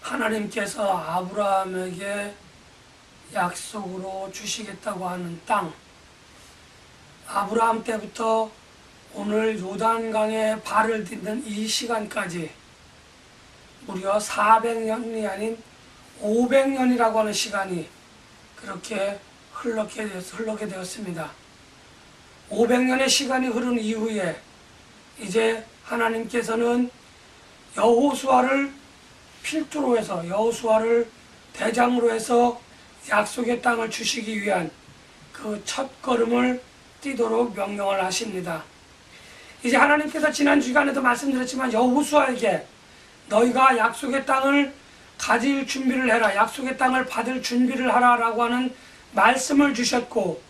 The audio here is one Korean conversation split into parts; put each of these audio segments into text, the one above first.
하나님께서 아브라함에게 약속으로 주시겠다고 하는 땅, 아브라함 때부터 오늘 요단강에 발을 딛는 이 시간까지 무려 400년이 아닌 500년이라고 하는 시간이 그렇게 흘러게 되었습니다. 500년의 시간이 흐른 이후에 이제 하나님께서는 여호수아를 필두로 해서, 여호수아를 대장으로 해서 약속의 땅을 주시기 위한 그 첫걸음을 뛰도록 명령을 하십니다. 이제 하나님께서 지난 주간에도 말씀드렸지만 여호수아에게 너희가 약속의 땅을 가질 준비를 해라, 약속의 땅을 받을 준비를 하라 라고 하는 말씀을 주셨고,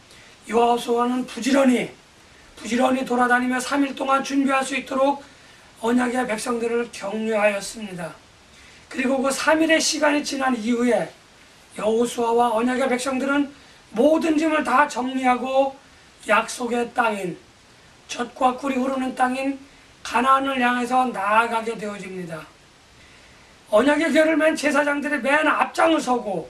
여호수아는 부지런히 돌아다니며 3일 동안 준비할 수 있도록 언약의 백성들을 격려하였습니다. 그리고 그 3일의 시간이 지난 이후에 여호수아와 언약의 백성들은 모든 짐을 다 정리하고 약속의 땅인, 젖과 꿀이 흐르는 땅인 가나안을 향해서 나아가게 되어집니다. 언약의 궤를 맨 제사장들이 맨 앞장을 서고,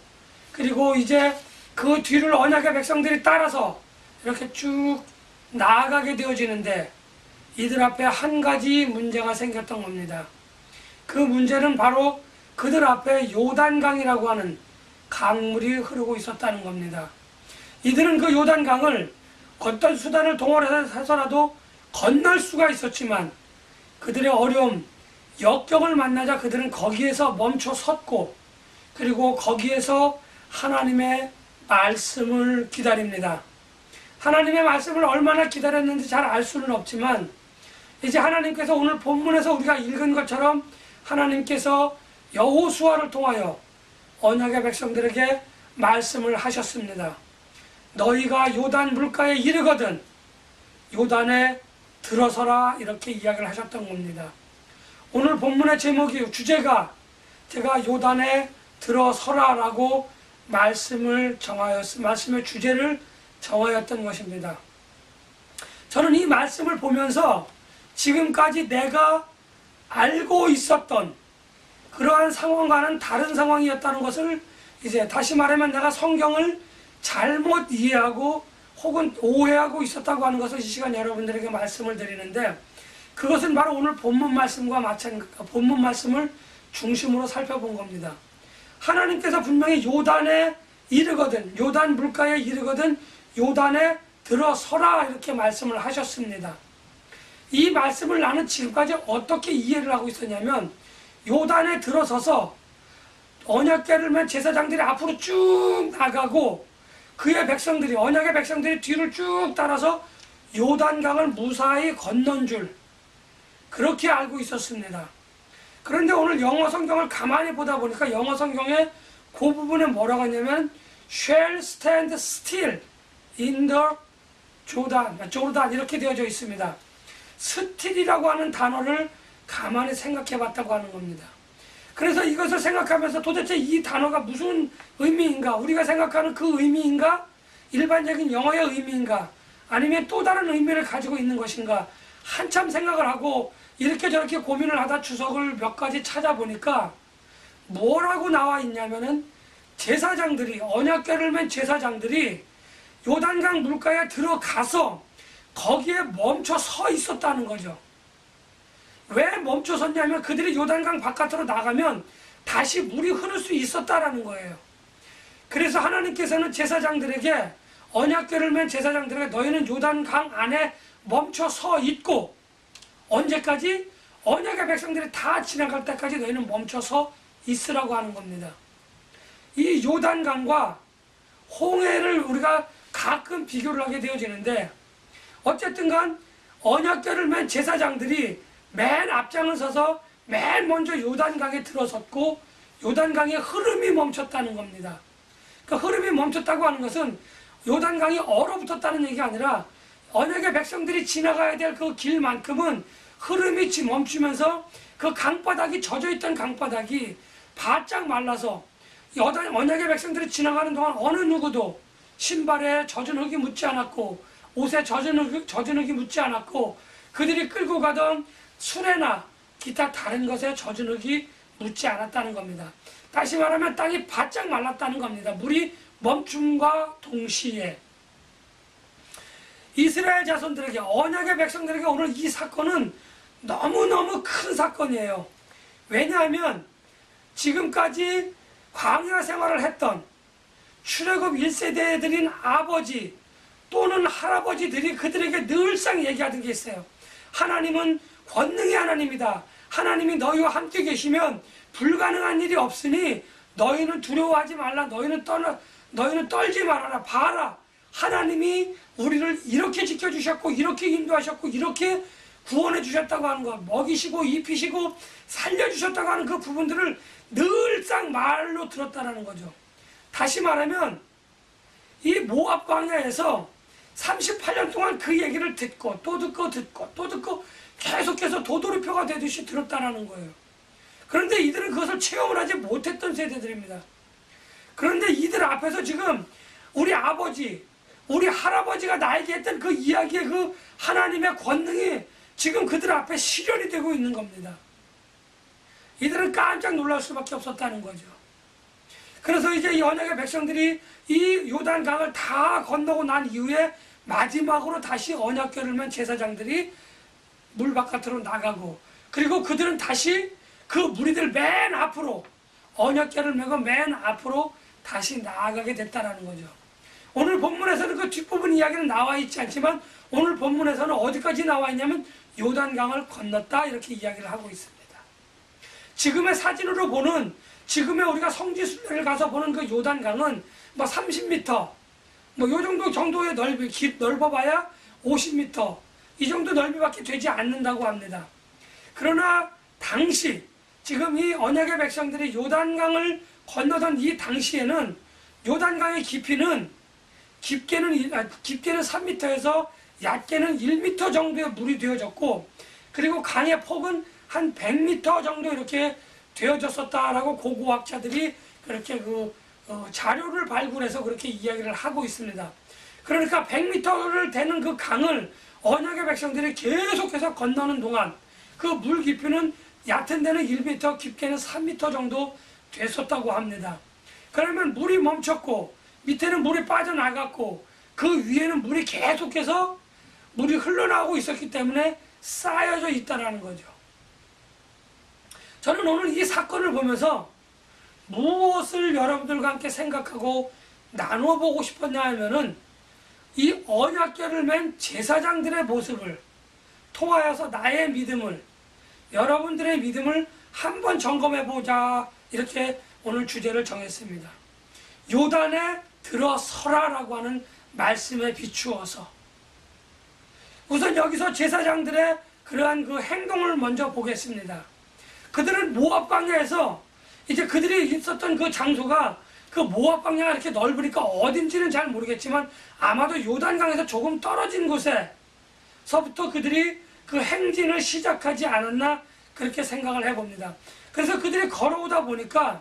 그리고 이제 그 뒤를 언약의 백성들이 따라서 이렇게 쭉 나아가게 되어지는데, 이들 앞에 한 가지 문제가 생겼던 겁니다. 그 문제는 바로 그들 앞에 요단강이라고 하는 강물이 흐르고 있었다는 겁니다. 이들은 그 요단강을 어떤 수단을 동원해서라도 건널 수가 있었지만, 그들의 어려움, 역경을 만나자 그들은 거기에서 멈춰 섰고, 그리고 거기에서 하나님의 말씀을 기다립니다. 하나님의 말씀을 얼마나 기다렸는지 잘 알 수는 없지만, 이제 하나님께서 오늘 본문에서 우리가 읽은 것처럼 하나님께서 여호수아를 통하여 언약의 백성들에게 말씀을 하셨습니다. 너희가 요단 물가에 이르거든 요단에 들어서라, 이렇게 이야기를 하셨던 겁니다. 오늘 본문의 제목이, 주제가 제가 요단에 들어서라 라고 말씀의 주제를 정하였던 것입니다. 저는 이 말씀을 보면서 지금까지 내가 알고 있었던 그러한 상황과는 다른 상황이었다는 것을, 이제 다시 말하면 내가 성경을 잘못 이해하고 혹은 오해하고 있었다고 하는 것을 이 시간 여러분들에게 말씀을 드리는데, 그것은 바로 오늘 본문 말씀을 중심으로 살펴본 겁니다. 하나님께서 분명히 요단에 이르거든, 요단 물가에 이르거든 요단에 들어서라, 이렇게 말씀을 하셨습니다. 이 말씀을 나는 지금까지 어떻게 이해를 하고 있었냐면, 요단에 들어서서 언약궤를 맨 제사장들이 앞으로 쭉 나가고 그의 백성들이, 언약의 백성들이 뒤를 쭉 따라서 요단강을 무사히 건넌 줄, 그렇게 알고 있었습니다. 그런데 오늘 영어 성경을 가만히 보다 보니까 영어 성경에 그 부분에 뭐라고 하냐면 shall stand still in the Jordan 이렇게 되어져 있습니다. 스틸이라고 하는 단어를 가만히 생각해 봤다고 하는 겁니다. 그래서 이것을 생각하면서 도대체 이 단어가 무슨 의미인가, 우리가 생각하는 그 의미인가, 일반적인 영어의 의미인가, 아니면 또 다른 의미를 가지고 있는 것인가, 한참 생각을 하고 이렇게 저렇게 고민을 하다 주석을 몇 가지 찾아보니까 뭐라고 나와 있냐면은, 제사장들이, 언약궤를 맨 제사장들이 요단강 물가에 들어가서 거기에 멈춰 서 있었다는 거죠. 왜 멈춰 섰냐면 그들이 요단강 바깥으로 나가면 다시 물이 흐를 수 있었다라는 거예요. 그래서 하나님께서는 제사장들에게, 언약궤를 맨 제사장들에게 너희는 요단강 안에 멈춰 서 있고, 언제까지? 언약의 백성들이 다 지나갈 때까지 너희는 멈춰 서 있으라고 하는 겁니다. 이 요단강과 홍해를 우리가 가끔 비교를 하게 되어지는데, 어쨌든 간 언약궤를 맨 제사장들이 맨 앞장을 서서 맨 먼저 요단강에 들어섰고, 요단강의 흐름이 멈췄다는 겁니다. 그 흐름이 멈췄다고 하는 것은 요단강이 얼어붙었다는 얘기가 아니라 언약의 백성들이 지나가야 될 그 길만큼은 흐름이 멈추면서 그 강바닥이, 젖어있던 강바닥이 바짝 말라서 언약의 백성들이 지나가는 동안 어느 누구도 신발에 젖은 흙이 묻지 않았고 옷에 젖은 흙이 묻지 않았고, 그들이 끌고 가던 수레나 기타 다른 것에 젖은 흙이 묻지 않았다는 겁니다. 다시 말하면 땅이 바짝 말랐다는 겁니다. 물이 멈춤과 동시에 이스라엘 자손들에게, 언약의 백성들에게 오늘 이 사건은 너무너무 큰 사건이에요. 왜냐하면 지금까지 광야 생활을 했던 출애굽 1세대들인 아버지 또는 할아버지들이 그들에게 늘상 얘기하던 게 있어요. 하나님은 권능의 하나님이다. 하나님이 너희와 함께 계시면 불가능한 일이 없으니 너희는 두려워하지 말라. 너희는 떨지 말아라. 봐라. 하나님이 우리를 이렇게 지켜주셨고 이렇게 인도하셨고 이렇게 구원해 주셨다고 하는 것, 먹이시고 입히시고 살려주셨다고 하는 그 부분들을 늘상 말로 들었다는 거죠. 다시 말하면 이 모압 광야에서 38년 동안 그 얘기를 듣고 또 듣고 또 듣고 계속해서 도돌이표가 되듯이 들었다는 거예요. 그런데 이들은 그것을 체험을 하지 못했던 세대들입니다. 그런데 이들 앞에서 지금 우리 아버지, 우리 할아버지가 나에게 했던 그 이야기의 그 하나님의 권능이 지금 그들 앞에 실현이 되고 있는 겁니다. 이들은 깜짝 놀랄 수밖에 없었다는 거죠. 그래서 이제 이 언약의 백성들이 이 요단강을 다 건너고 난 이후에 마지막으로 다시 언약궤를 맨 제사장들이 물 바깥으로 나가고, 그리고 그들은 다시 그 무리들 맨 앞으로, 언약궤를 메고 맨 앞으로 다시 나아가게 됐다라는 거죠. 오늘 본문에서는 그 뒷부분 이야기는 나와 있지 않지만 오늘 본문에서는 어디까지 나와 있냐면 요단강을 건넜다 이렇게 이야기를 하고 있습니다. 지금의 사진으로 보는, 지금의 우리가 성지순례를 가서 보는 그 요단강은 뭐 30m 뭐 요 정도의 넓어봐야 50m 이 정도 넓이밖에 되지 않는다고 합니다. 그러나 당시 지금 이 언약의 백성들이 요단강을 건너던 이 당시에는 요단강의 깊이는 깊게는 3m에서 얕게는 1m 정도의 물이 되어졌고, 그리고 강의 폭은 한 100m 정도 이렇게 되어졌었다라고 고고학자들이 그렇게 자료를 발굴해서 그렇게 이야기를 하고 있습니다. 그러니까 100m를 되는 그 강을 언약의 백성들이 계속해서 건너는 동안 그 물 깊이는 얕은 데는 1m, 깊게는 3m 정도 됐었다고 합니다. 그러면 물이 멈췄고 밑에는 물이 빠져나갔고 그 위에는 물이 계속해서 물이 흘러나오고 있었기 때문에 쌓여져 있다는 거죠. 저는 오늘 이 사건을 보면서 무엇을 여러분들과 함께 생각하고 나누어 보고 싶었냐 하면은 이 언약궤를 맨 제사장들의 모습을 통하여서 나의 믿음을, 여러분들의 믿음을 한번 점검해 보자, 이렇게 오늘 주제를 정했습니다. 요단에 들어서라라고 하는 말씀에 비추어서 우선 여기서 제사장들의 그러한 그 행동을 먼저 보겠습니다. 그들은 모압 광야에서, 이제 그들이 있었던 그 장소가 그 모압 광야가 이렇게 넓으니까 어딘지는 잘 모르겠지만 아마도 요단강에서 조금 떨어진 곳에서부터 그들이 그 행진을 시작하지 않았나 그렇게 생각을 해봅니다. 그래서 그들이 걸어오다 보니까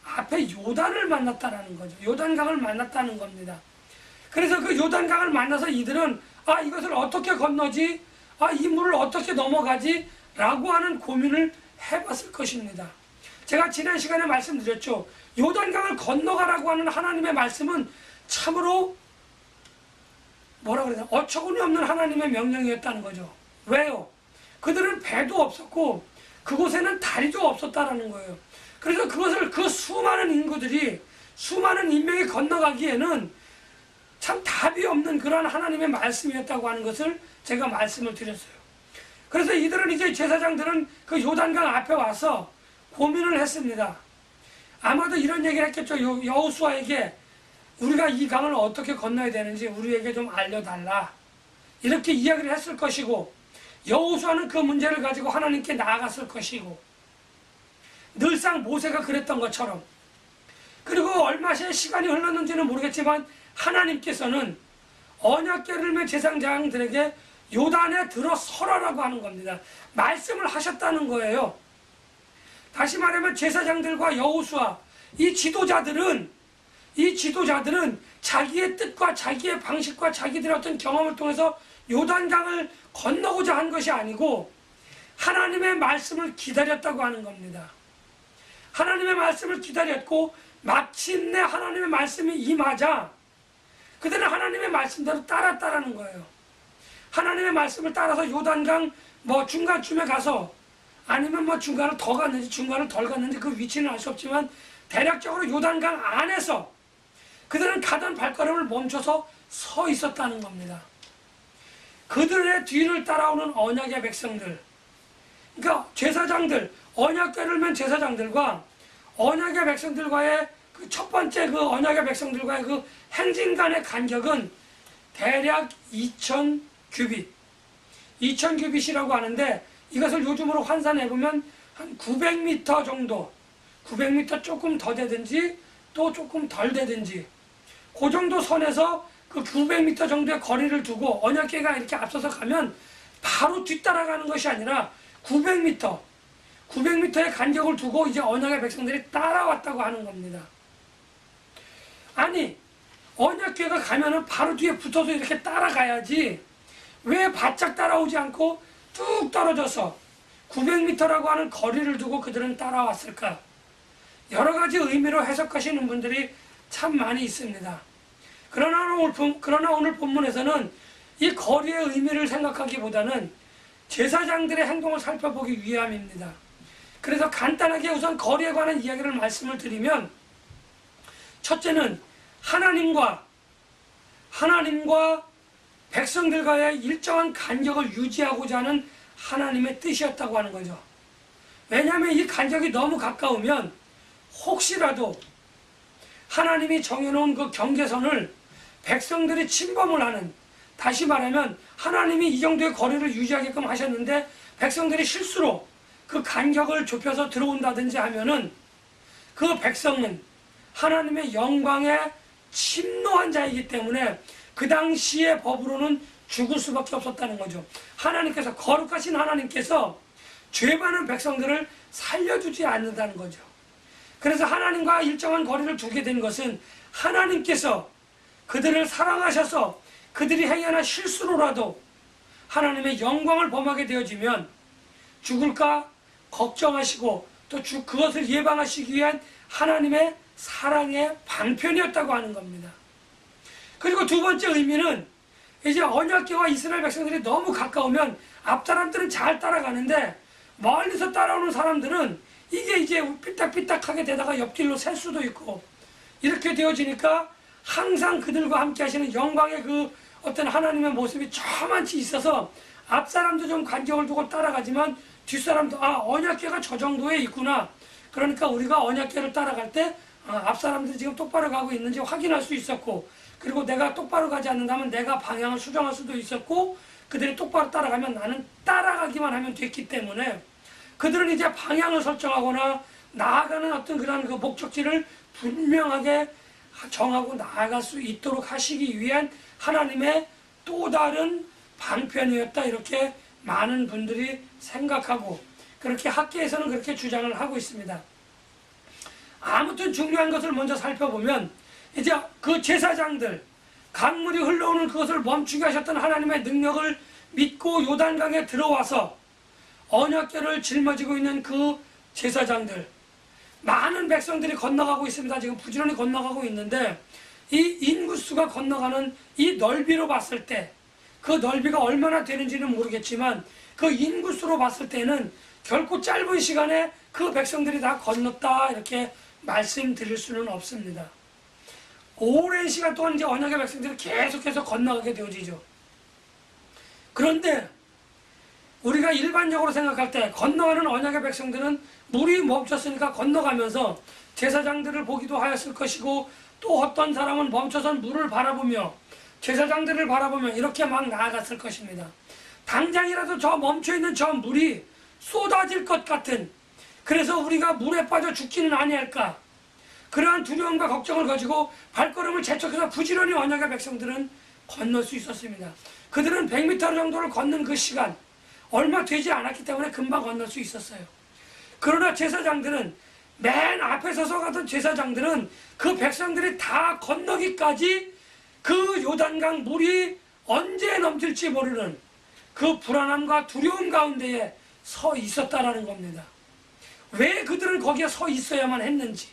앞에 요단을 만났다는 거죠. 요단강을 만났다는 겁니다. 그래서 그 요단강을 만나서 이들은 이것을 어떻게 건너지? 이 물을 어떻게 넘어가지? 라고 하는 고민을 해봤을 것입니다. 제가 지난 시간에 말씀드렸죠. 요단강을 건너가라고 하는 하나님의 말씀은 참으로 어처구니 없는 하나님의 명령이었다는 거죠. 왜요? 그들은 배도 없었고 그곳에는 다리도 없었다라는 거예요. 그래서 그것을 그 수많은 인구들이, 수많은 인명이 건너가기에는 참 답이 없는 그러한 하나님의 말씀이었다고 하는 것을 제가 말씀을 드렸어요. 그래서 이들은 이제 제사장들은 그 요단강 앞에 와서 고민을 했습니다. 아마도 이런 얘기를 했겠죠. 여호수아에게 우리가 이 강을 어떻게 건너야 되는지 우리에게 좀 알려달라, 이렇게 이야기를 했을 것이고, 여호수아는 그 문제를 가지고 하나님께 나아갔을 것이고, 늘상 모세가 그랬던 것처럼, 그리고 얼마의 시간이 흘렀는지는 모르겠지만 하나님께서는 언약궤를 맨 제사장들에게 요단에 들어서라라고 하는 겁니다. 말씀을 하셨다는 거예요. 다시 말하면 제사장들과 여호수아, 이 지도자들은 자기의 뜻과 자기의 방식과 자기들의 어떤 경험을 통해서 요단강을 건너고자 한 것이 아니고 하나님의 말씀을 기다렸다고 하는 겁니다. 하나님의 말씀을 기다렸고 마침내 하나님의 말씀이 임하자 그들은 하나님의 말씀대로 따랐다라는 거예요. 하나님의 말씀을 따라서 요단강 중간쯤에 가서, 아니면 중간을 더 갔는지 중간을 덜 갔는지 그 위치는 알 수 없지만 대략적으로 요단강 안에서 그들은 가던 발걸음을 멈춰서 서 있었다는 겁니다. 그들의 뒤를 따라오는 언약의 백성들, 그러니까 제사장들, 언약궤를 맨 제사장들과 언약의 백성들과의 그 첫 번째 그 언약의 백성들과의 그 행진 간의 간격은 대략 2000규빗, 2000규빗이라고 하는데, 이것을 요즘으로 환산해보면 한 900m 정도, 900m 조금 더 되든지 또 조금 덜 되든지 그 정도 선에서 그 900m 정도의 거리를 두고 언약궤가 이렇게 앞서서 가면 바로 뒤따라가는 것이 아니라 900m의 간격을 두고 이제 언약의 백성들이 따라왔다고 하는 겁니다. 아니, 언약궤가 가면은 바로 뒤에 붙어서 이렇게 따라가야지 왜 바짝 따라오지 않고 뚝 떨어져서 900m라고 하는 거리를 두고 그들은 따라왔을까? 여러 가지 의미로 해석하시는 분들이 참 많이 있습니다. 그러나 오늘 본문에서는 이 거리의 의미를 생각하기보다는 제사장들의 행동을 살펴보기 위함입니다. 그래서 간단하게 우선 거리에 관한 이야기를 말씀을 드리면, 첫째는 하나님과 백성들과의 일정한 간격을 유지하고자 하는 하나님의 뜻이었다고 하는 거죠. 왜냐하면 이 간격이 너무 가까우면 혹시라도 하나님이 정해놓은 그 경계선을 백성들이 침범을 하는, 다시 말하면 하나님이 이 정도의 거리를 유지하게끔 하셨는데 백성들이 실수로 그 간격을 좁혀서 들어온다든지 하면은 그 백성은 하나님의 영광에 침노한 자이기 때문에 그 당시의 법으로는 죽을 수밖에 없었다는 거죠. 하나님께서, 거룩하신 하나님께서 죄 많은 백성들을 살려주지 않는다는 거죠. 그래서 하나님과 일정한 거리를 두게 된 것은 하나님께서 그들을 사랑하셔서 그들이 행하는 실수로라도 하나님의 영광을 범하게 되어지면 죽을까 걱정하시고 또 그것을 예방하시기 위한 하나님의 사랑의 방편이었다고 하는 겁니다. 그리고 두 번째 의미는, 이제 언약궤와 이스라엘 백성들이 너무 가까우면 앞 사람들은 잘 따라가는데 멀리서 따라오는 사람들은 이게 이제 삐딱삐딱하게 되다가 옆길로 셀 수도 있고, 이렇게 되어지니까 항상 그들과 함께 하시는 영광의 그 어떤 하나님의 모습이 저만치 있어서 앞 사람도 좀 간격을 두고 따라가지만 뒷 사람도 언약궤가 저 정도에 있구나, 그러니까 우리가 언약궤를 따라갈 때 앞 사람들이 지금 똑바로 가고 있는지 확인할 수 있었고, 그리고 내가 똑바로 가지 않는다면 내가 방향을 수정할 수도 있었고, 그들이 똑바로 따라가면 나는 따라가기만 하면 됐기 때문에 그들은 이제 방향을 설정하거나 나아가는 어떤 그런 그 목적지를 분명하게 정하고 나아갈 수 있도록 하시기 위한 하나님의 또 다른 방편이었다, 이렇게 많은 분들이 생각하고, 그렇게 학계에서는 그렇게 주장을 하고 있습니다. 아무튼 중요한 것을 먼저 살펴보면, 이제 그 제사장들, 강물이 흘러오는 그것을 멈추게 하셨던 하나님의 능력을 믿고 요단강에 들어와서 언약궤를 짊어지고 있는 그 제사장들, 많은 백성들이 건너가고 있습니다. 지금 부지런히 건너가고 있는데, 이 인구수가 건너가는 이 넓이로 봤을 때, 그 넓이가 얼마나 되는지는 모르겠지만 그 인구수로 봤을 때는 결코 짧은 시간에 그 백성들이 다 건넜다, 이렇게 말씀드릴 수는 없습니다. 오랜 시간 동안 이제 언약의 백성들이 계속해서 건너가게 되어지죠. 그런데 우리가 일반적으로 생각할 때 건너가는 언약의 백성들은 물이 멈췄으니까 건너가면서 제사장들을 보기도 하였을 것이고, 또 어떤 사람은 멈춰서 물을 바라보며 제사장들을 바라보며 이렇게 막 나아갔을 것입니다. 당장이라도 저 멈춰있는 저 물이 쏟아질 것 같은, 그래서 우리가 물에 빠져 죽지는 아니할까, 그러한 두려움과 걱정을 가지고 발걸음을 재촉해서 부지런히 언약의 백성들은 건널 수 있었습니다. 그들은 100m 정도를 걷는 그 시간 얼마 되지 않았기 때문에 금방 건널 수 있었어요. 그러나 제사장들은, 맨 앞에 서서 가던 제사장들은 그 백성들이 다 건너기까지 그 요단강 물이 언제 넘칠지 모르는 그 불안함과 두려움 가운데에 서 있었다라는 겁니다. 왜 그들은 거기에 서 있어야만 했는지,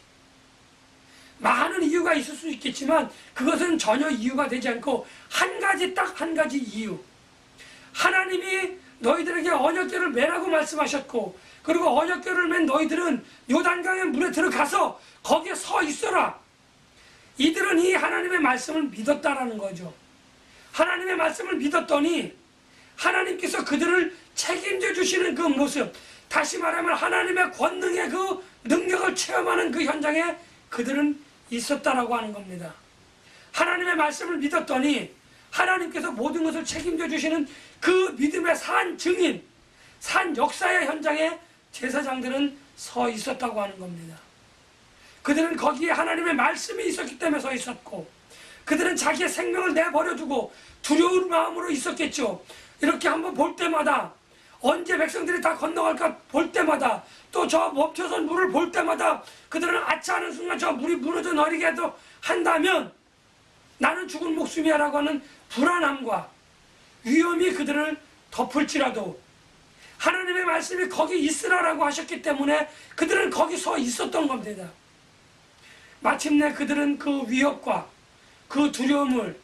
많은 이유가 있을 수 있겠지만 그것은 전혀 이유가 되지 않고 한 가지, 딱 한 가지 이유. 하나님이 너희들에게 언약궤를 매라고 말씀하셨고, 그리고 언약궤를 맨 너희들은 요단강의 물에 들어가서 거기에 서 있어라. 이들은 이 하나님의 말씀을 믿었다라는 거죠. 하나님의 말씀을 믿었더니 하나님께서 그들을 책임져 주시는 그 모습, 다시 말하면 하나님의 권능의 그 능력을 체험하는 그 현장에 그들은 있었다라고 하는 겁니다. 하나님의 말씀을 믿었더니 하나님께서 모든 것을 책임져 주시는 그 믿음의 산 증인, 산 역사의 현장에 제사장들은 서 있었다고 하는 겁니다. 그들은 거기에 하나님의 말씀이 있었기 때문에 서 있었고, 그들은 자기의 생명을 내버려두고 두려운 마음으로 있었겠죠. 이렇게 한번 볼 때마다, 언제 백성들이 다 건너갈까 볼 때마다, 또 저 멈춰선 물을 볼 때마다 그들은 아차하는 순간 저 물이 무너져 내리게도 한다면 나는 죽은 목숨이야 라고 하는 불안함과 위험이 그들을 덮을지라도 하나님의 말씀이 거기 있으라라고 하셨기 때문에 그들은 거기 서 있었던 겁니다. 마침내 그들은 그 위협과 그 두려움을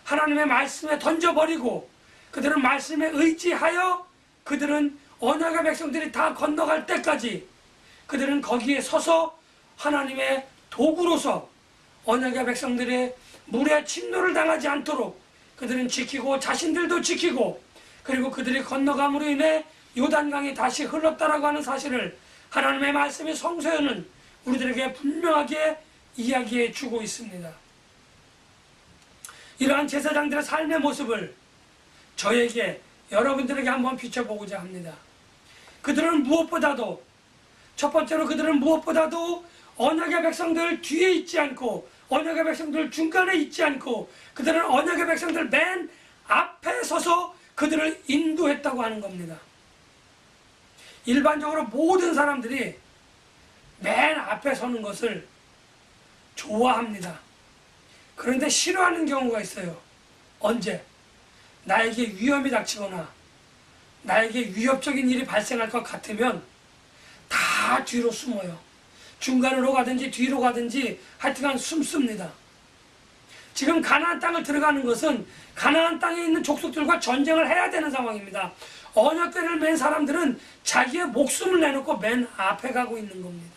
하나님의 말씀에 던져버리고 그들은 말씀에 의지하여 그들은 언약의 백성들이 다 건너갈 때까지 그들은 거기에 서서 하나님의 도구로서 언약의 백성들의 물에 침노를 당하지 않도록 그들은 지키고 자신들도 지키고, 그리고 그들이 건너감으로 인해 요단강이 다시 흘렀다라고 하는 사실을 하나님의 말씀이 성서에는 우리들에게 분명하게 이야기해 주고 있습니다. 이러한 제사장들의 삶의 모습을 저에게, 여러분들에게 한번 비춰보고자 합니다. 그들은 무엇보다도, 첫 번째로 그들은 무엇보다도 언약의 백성들 뒤에 있지 않고 언약의 백성들 중간에 있지 않고 그들은 언약의 백성들 맨 앞에 서서 그들을 인도했다고 하는 겁니다. 일반적으로 모든 사람들이 맨 앞에 서는 것을 좋아합니다. 그런데 싫어하는 경우가 있어요. 언제? 나에게 위험이 닥치거나 나에게 위협적인 일이 발생할 것 같으면 다 뒤로 숨어요. 중간으로 가든지 뒤로 가든지 하여튼간 숨습니다. 지금 가나안 땅을 들어가는 것은 가나안 땅에 있는 족속들과 전쟁을 해야 되는 상황입니다. 언약궤를 맨 사람들은 자기의 목숨을 내놓고 맨 앞에 가고 있는 겁니다.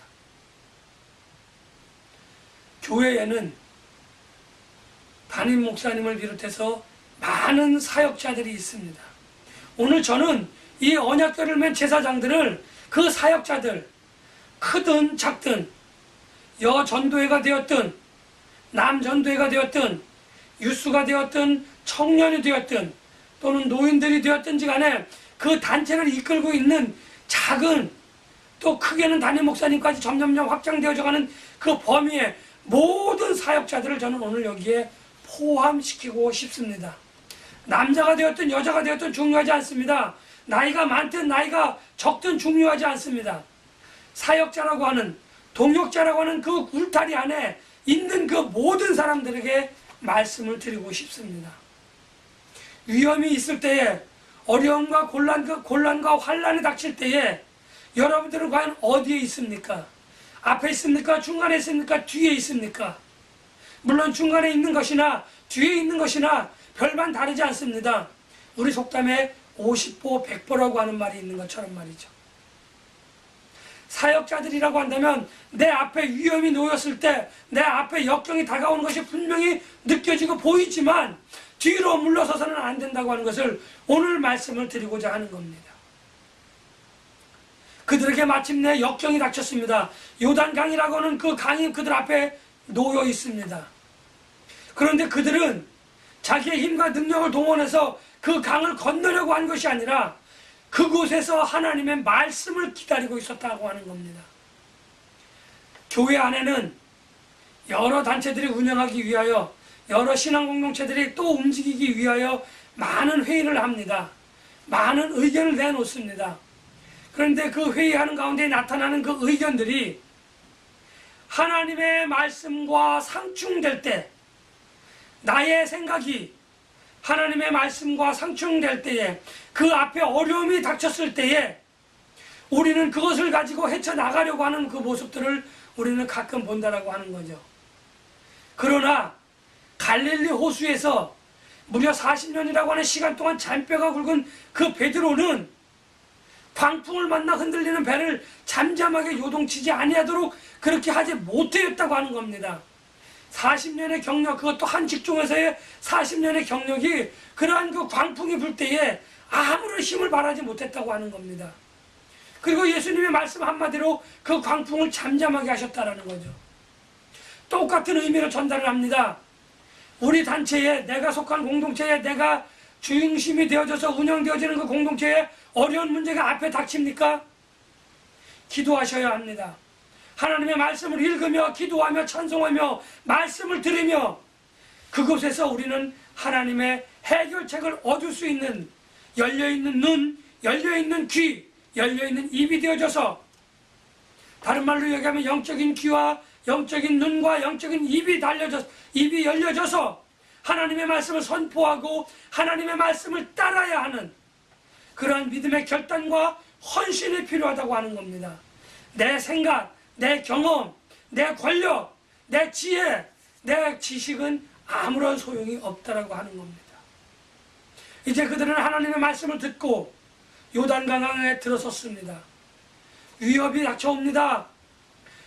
교회에는 담임 목사님을 비롯해서 많은 사역자들이 있습니다. 오늘 저는 이 언약궤를 맨 제사장들을, 그 사역자들, 크든 작든, 여전도회가 되었든 남전도회가 되었든 유수가 되었든 청년이 되었든 또는 노인들이 되었든지 간에 그 단체를 이끌고 있는 작은, 또 크게는 담임 목사님까지 점점점 확장되어져가는 그 범위의 모든 사역자들을 저는 오늘 여기에 포함시키고 싶습니다. 남자가 되었든 여자가 되었든 중요하지 않습니다. 나이가 많든 나이가 적든 중요하지 않습니다. 사역자라고 하는, 동역자라고 하는 그 울타리 안에 있는 그 모든 사람들에게 말씀을 드리고 싶습니다. 위험이 있을 때에, 어려움과 곤란과 환란이 닥칠 때에 여러분들은 과연 어디에 있습니까? 앞에 있습니까? 중간에 있습니까? 뒤에 있습니까? 물론 중간에 있는 것이나 뒤에 있는 것이나 별반 다르지 않습니다. 우리 속담에 50보 100보라고 하는 말이 있는 것처럼 말이죠. 사역자들이라고 한다면 내 앞에 위험이 놓였을 때, 내 앞에 역경이 다가오는 것이 분명히 느껴지고 보이지만 뒤로 물러서서는 안 된다고 하는 것을 오늘 말씀을 드리고자 하는 겁니다. 그들에게 마침내 역경이 닥쳤습니다. 요단강이라고 하는 그 강이 그들 앞에 놓여 있습니다. 그런데 그들은 자기의 힘과 능력을 동원해서 그 강을 건너려고 한 것이 아니라 그곳에서 하나님의 말씀을 기다리고 있었다고 하는 겁니다. 교회 안에는 여러 단체들이 운영하기 위하여, 여러 신앙 공동체들이 또 움직이기 위하여 많은 회의를 합니다. 많은 의견을 내놓습니다. 그런데 그 회의하는 가운데 나타나는 그 의견들이 하나님의 말씀과 상충될 때, 나의 생각이 하나님의 말씀과 상충될 때에, 그 앞에 어려움이 닥쳤을 때에 우리는 그것을 가지고 헤쳐나가려고 하는 그 모습들을 우리는 가끔 본다라고 하는 거죠. 그러나 갈릴리 호수에서 무려 40년이라고 하는 시간 동안 잔뼈가 굵은 그 베드로는 광풍을 만나 흔들리는 배를 잠잠하게 요동치지 아니하도록 그렇게 하지 못하였다고 하는 겁니다. 40년의 경력, 그것도 한 직종에서의 40년의 경력이 그러한 그 광풍이 불 때에 아무런 힘을 발하지 못했다고 하는 겁니다. 그리고 예수님의 말씀 한마디로 그 광풍을 잠잠하게 하셨다라는 거죠. 똑같은 의미로 전달을 합니다. 우리 단체에, 내가 속한 공동체에, 내가 중심이 되어져서 운영되어지는 그 공동체에 어려운 문제가 앞에 닥칩니까? 기도하셔야 합니다. 하나님의 말씀을 읽으며 기도하며 찬송하며 말씀을 들으며 그곳에서 우리는 하나님의 해결책을 얻을 수 있는 열려있는 눈, 열려있는 귀, 열려있는 입이 되어져서, 다른 말로 얘기하면 영적인 귀와 영적인 눈과 영적인 입이 열려져서 하나님의 말씀을 선포하고 하나님의 말씀을 따라야 하는 그러한 믿음의 결단과 헌신이 필요하다고 하는 겁니다. 내 생각, 내 경험, 내 권력, 내 지혜, 내 지식은 아무런 소용이 없다라고 하는 겁니다. 이제 그들은 하나님의 말씀을 듣고 요단강에 들어섰습니다. 위협이 닥쳐옵니다.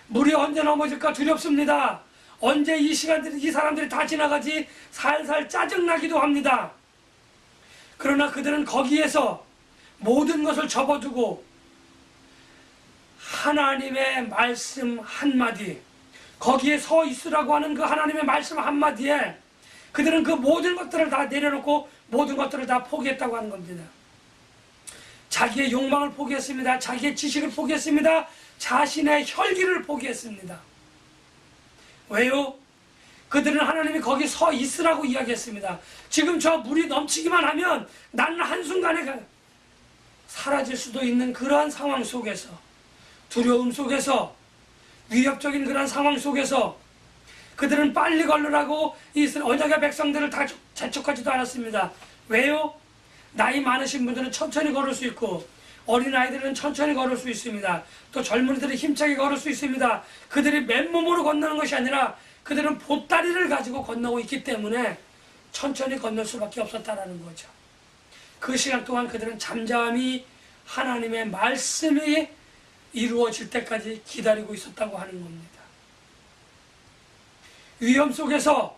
물이 언제 넘어질까 두렵습니다. 언제 이 사람들이 다 지나가지 살살 짜증나기도 합니다. 그러나 그들은 거기에서 모든 것을 접어두고 하나님의 말씀 한마디, 거기에 서 있으라고 하는 그 하나님의 말씀 한마디에 그들은 그 모든 것들을 다 내려놓고 모든 것들을 다 포기했다고 하는 겁니다. 자기의 욕망을 포기했습니다. 자기의 지식을 포기했습니다. 자신의 혈기를 포기했습니다. 왜요? 그들은 하나님이 거기 서 있으라고 이야기했습니다. 지금 저 물이 넘치기만 하면 나는 한순간에 사라질 수도 있는 그러한 상황 속에서, 두려움 속에서, 위협적인 그러한 상황 속에서 그들은 빨리 걸으라고 언약의 백성들을 다 재촉하지도 않았습니다. 왜요? 나이 많으신 분들은 천천히 걸을 수 있고 어린아이들은 천천히 걸을 수 있습니다. 또 젊은이들은 힘차게 걸을 수 있습니다. 그들이 맨몸으로 건너는 것이 아니라 그들은 보따리를 가지고 건너고 있기 때문에 천천히 건널 수밖에 없었다라는 거죠. 그 시간 동안 그들은 잠잠히 하나님의 말씀이 이루어질 때까지 기다리고 있었다고 하는 겁니다. 위험 속에서,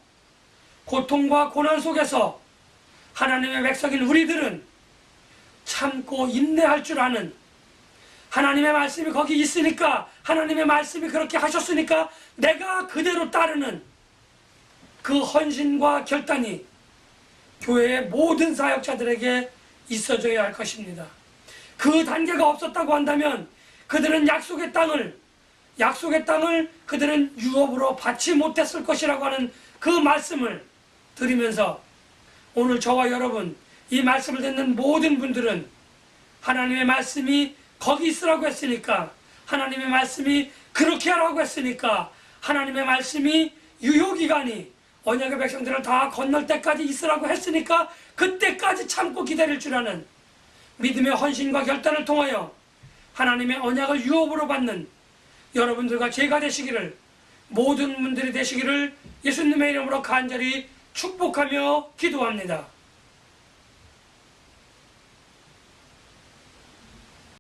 고통과 고난 속에서 하나님의 백성인 우리들은 참고 인내할 줄 아는, 하나님의 말씀이 거기 있으니까, 하나님의 말씀이 그렇게 하셨으니까 내가 그대로 따르는 그 헌신과 결단이 교회의 모든 사역자들에게 있어져야 할 것입니다. 그 단계가 없었다고 한다면 그들은 약속의 땅을 그들은 유업으로 받지 못했을 것이라고 하는 그 말씀을 들으면서 오늘 저와 여러분, 이 말씀을 듣는 모든 분들은 하나님의 말씀이 거기 있으라고 했으니까, 하나님의 말씀이 그렇게 하라고 했으니까, 하나님의 말씀이 유효기간이 언약의 백성들을 다 건널 때까지 있으라고 했으니까 그때까지 참고 기다릴 줄 아는 믿음의 헌신과 결단을 통하여 하나님의 언약을 유업으로 받는 여러분들과 제가 되시기를, 모든 분들이 되시기를 예수님의 이름으로 간절히 축복하며 기도합니다.